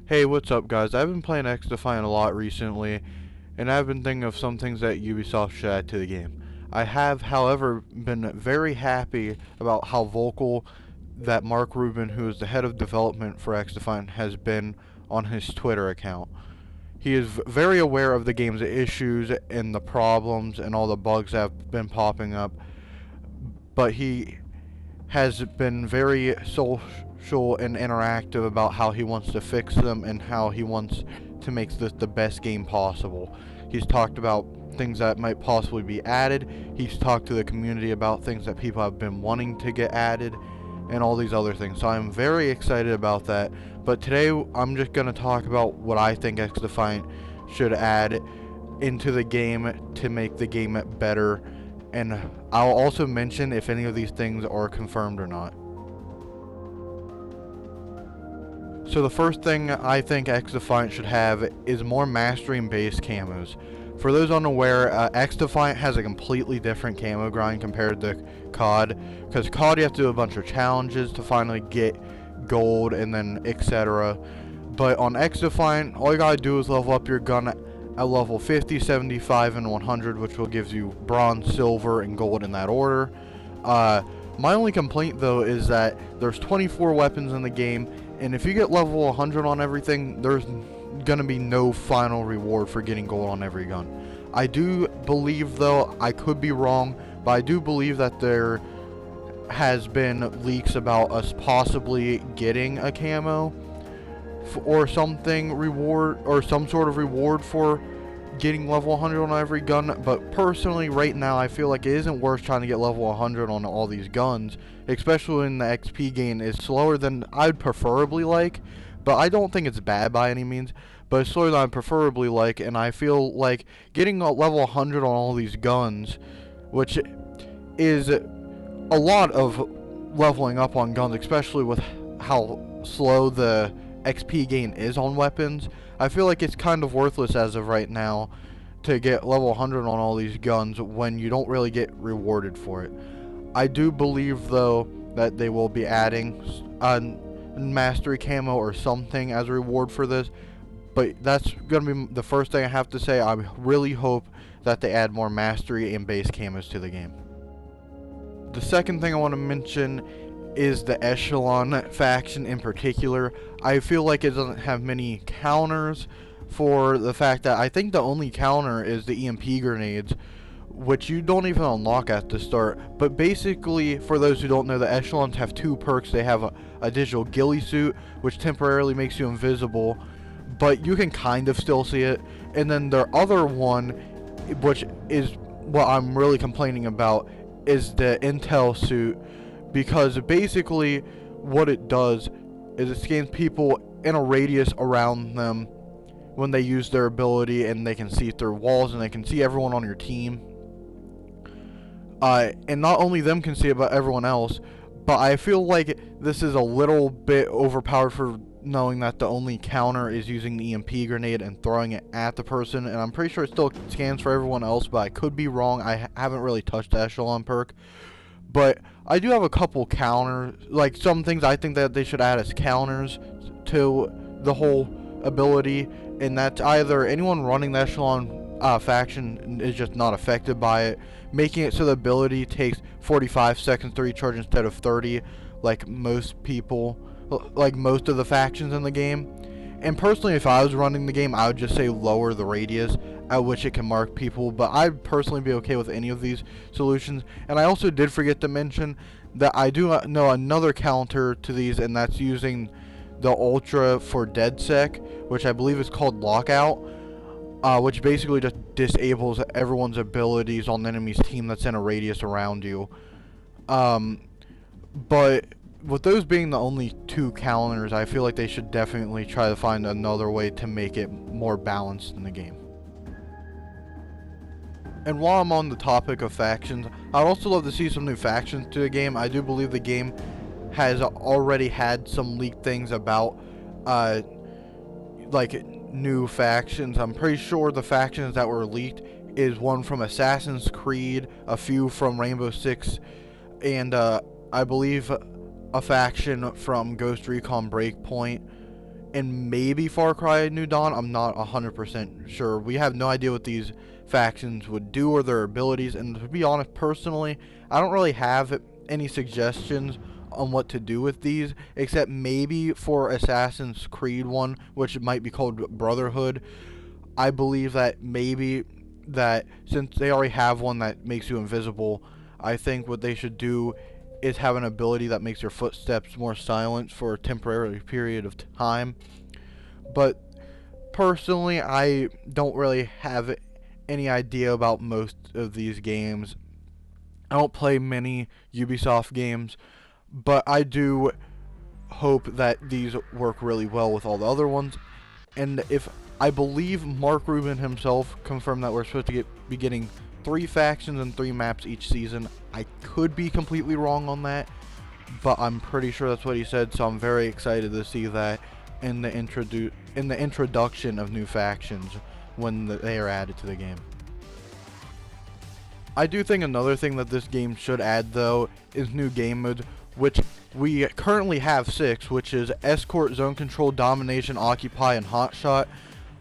Hey, what's up, guys? I've been playing XDefiant a lot recently, and I've been thinking of some things that Ubisoft should add to the game. I have, however, been very happy about how vocal that Mark Rubin, who is the head of development for XDefiant, has been on his Twitter account. He is very aware of the game's issues and the problems and all the bugs that have been popping up, but he has been very social and interactive about how he wants to fix them and how he wants to make this the best game possible. He's talked about things that might possibly be added. He's talked to the community about things that people have been wanting to get added and all these other things. So I'm very excited about that. But today I'm just going to talk about what I think XDefiant should add into the game to make the game better, and I'll also mention if any of these things are confirmed or not. So the first thing I think XDefiant should have is more mastery-based camos. For those unaware, XDefiant has a completely different camo grind compared to COD, because COD you have to do a bunch of challenges to finally get gold and then etc. But on XDefiant, all you gotta do is level up your gun at level 50, 75, and 100, which will give you bronze, silver, and gold in that order. My only complaint though is that there's 24 weapons in the game, and if you get level 100 on everything, there's gonna be no final reward for getting gold on every gun. I do believe, though, I could be wrong, but I do believe that there has been leaks about us possibly getting a camo or something reward, or some sort of reward for getting level 100 on every gun. But personally right now I feel like it isn't worth trying to get level 100 on all these guns, especially when the XP gain is slower than I'd preferably like. But I don't think it's bad by any means, but it's slower than I'd preferably like, and I feel like getting a level 100 on all these guns, which is a lot of leveling up on guns, especially with how slow the XP gain is on weapons, I feel like it's kind of worthless as of right now to get level 100 on all these guns when you don't really get rewarded for it. I do believe though that they will be adding a mastery camo or something as a reward for this, but that's gonna be the first thing I have to say. I really hope that they add more mastery and base camos to the game. The second thing I want to mention is the Echelon faction in particular. I feel like it doesn't have many counters, for the fact that I think the only counter is the EMP grenades, which you don't even unlock at the start. But basically, for those who don't know, the Echelons have two perks. They have a digital ghillie suit, which temporarily makes you invisible, but you can kind of still see it. And then their other one, which is what I'm really complaining about, is the intel suit, because basically what it does is it scans people in a radius around them when they use their ability, and they can see through walls and they can see everyone on your team. And not only them can see it, but everyone else. But I feel like this is a little bit overpowered for knowing that the only counter is using the EMP grenade and throwing it at the person, and I'm pretty sure it still scans for everyone else, but I could be wrong. I haven't really touched the Echelon perk. But I do have a couple counters, like some things I think that they should add as counters to the whole ability, and that's either anyone running the Echelon faction is just not affected by it, making it so the ability takes 45 seconds to recharge instead of 30, like most people, like most of the factions in the game. And personally, if I was running the game, I would just say lower the radius at which it can mark people, but I'd personally be okay with any of these solutions. And I also did forget to mention that I do know another counter to these, and that's using the Ultra for DedSec, which I believe is called Lockout, which basically just disables everyone's abilities on the enemy's team that's in a radius around you. But with those being the only two counters, I feel like they should definitely try to find another way to make it more balanced in the game. And while I'm on the topic of factions, I'd also love to see some new factions to the game. I do believe the game has already had some leaked things about like new factions. I'm pretty sure the factions that were leaked is one from Assassin's Creed, a few from Rainbow Six, and I believe a faction from Ghost Recon Breakpoint, and maybe Far Cry New Dawn. I'm not 100% sure. We have no idea what these factions would do or their abilities, and to be honest, personally, I don't really have any suggestions on what to do with these, except maybe for Assassin's Creed one, which might be called Brotherhood. I believe that maybe that since they already have one that makes you invisible, I think what they should do is have an ability that makes your footsteps more silent for a temporary period of time. But personally, I don't really have any idea about most of these games. I don't play many Ubisoft games, but I do hope that these work really well with all the other ones. And if I believe Mark Rubin himself confirmed that we're supposed to be getting 3 factions and 3 maps each season. I could be completely wrong on that, but I'm pretty sure that's what he said, so I'm very excited to see that in the introduction of new factions when they are added to the game. I do think another thing that this game should add, though, is new game modes, which we currently have 6, which is Escort, Zone Control, Domination, Occupy, and Hotshot.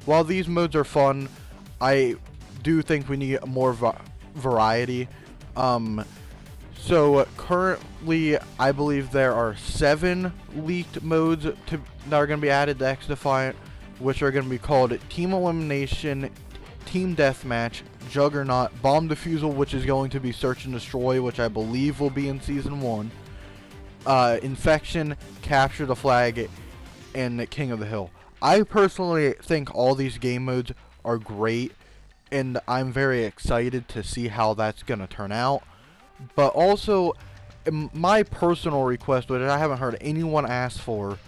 While these modes are fun, I do think we need more variety. So currently, I believe there are 7 leaked modes that are going to be added to XDefiant, which are going to be called Team Elimination, Team Deathmatch, Juggernaut, Bomb Defusal, which is going to be Search and Destroy, which I believe will be in Season 1, Infection, Capture the Flag, and King of the Hill. I personally think all these game modes are great, and I'm very excited to see how that's going to turn out. But also, my personal request, which I haven't heard anyone ask for,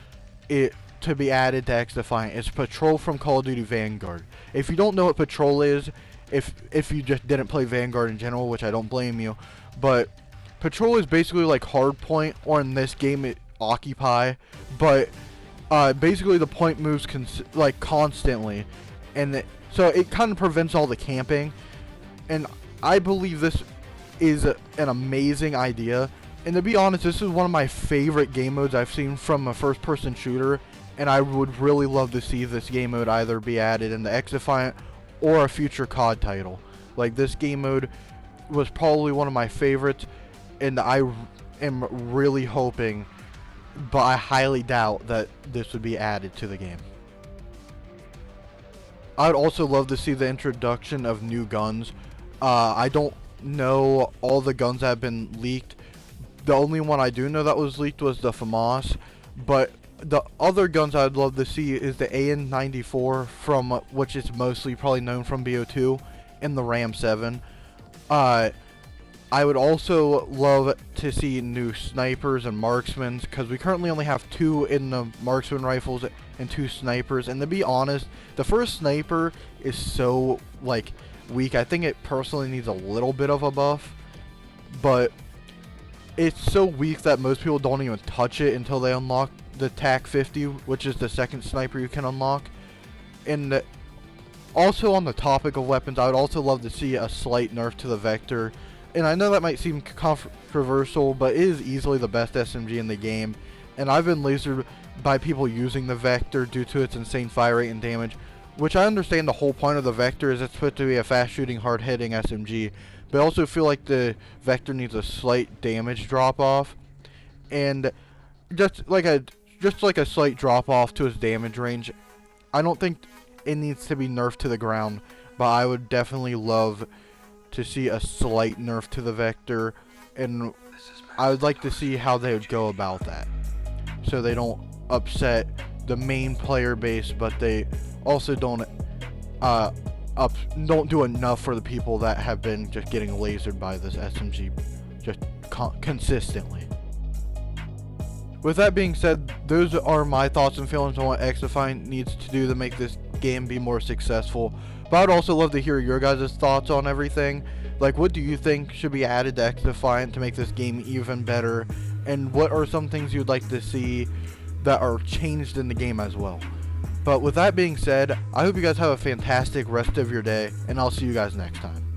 it to be added to XDefiant, is Patrol from Call of Duty Vanguard. If you don't know what Patrol is, if you just didn't play Vanguard in general, which I don't blame you, but Patrol is basically like Hardpoint, or in this game, Occupy, but basically the point moves constantly, and so it kind of prevents all the camping, and I believe this is an amazing idea. And to be honest, this is one of my favorite game modes I've seen from a first-person shooter, and I would really love to see this game mode either be added in the XDefiant or a future COD title. Like, this game mode was probably one of my favorites, and I am really hoping, but I highly doubt that this would be added to the game. I would also love to see the introduction of new guns. I don't know all the guns that have been leaked. The only one I do know that was leaked was the FAMAS, but the other guns I'd love to see is the AN-94, from which is mostly probably known from BO2, and the Ram 7. I would also love to see new snipers and marksmen, because we currently only have 2 in the marksman rifles and 2 snipers, and to be honest, the first sniper is so weak. I think it personally needs a little bit of a buff, but it's so weak that most people don't even touch it until they unlock the TAC 50, which is the second sniper you can unlock. And also, on the topic of weapons, I would also love to see a slight nerf to the Vector. And I know that might seem controversial, but it is easily the best SMG in the game, and I've been lasered by people using the Vector due to its insane fire rate and damage, which I understand the whole point of the Vector is it's supposed to be a fast-shooting, hard-hitting SMG, but I also feel like the Vector needs a slight damage drop-off, and just like a slight drop-off to its damage range. I don't think it needs to be nerfed to the ground, but I would definitely love to see a slight nerf to the Vector, and I would like to see how they would go about that, so they don't upset the main player base, but they also don't do enough for the people that have been just getting lasered by this SMG just consistently. With that being said, those are my thoughts and feelings on what XDefiant needs to do to make this game be more successful. But I'd also love to hear your guys' thoughts on everything. Like, what do you think should be added to XDefiant to make this game even better? And what are some things you'd like to see that are changed in the game as well? But with that being said, I hope you guys have a fantastic rest of your day, and I'll see you guys next time.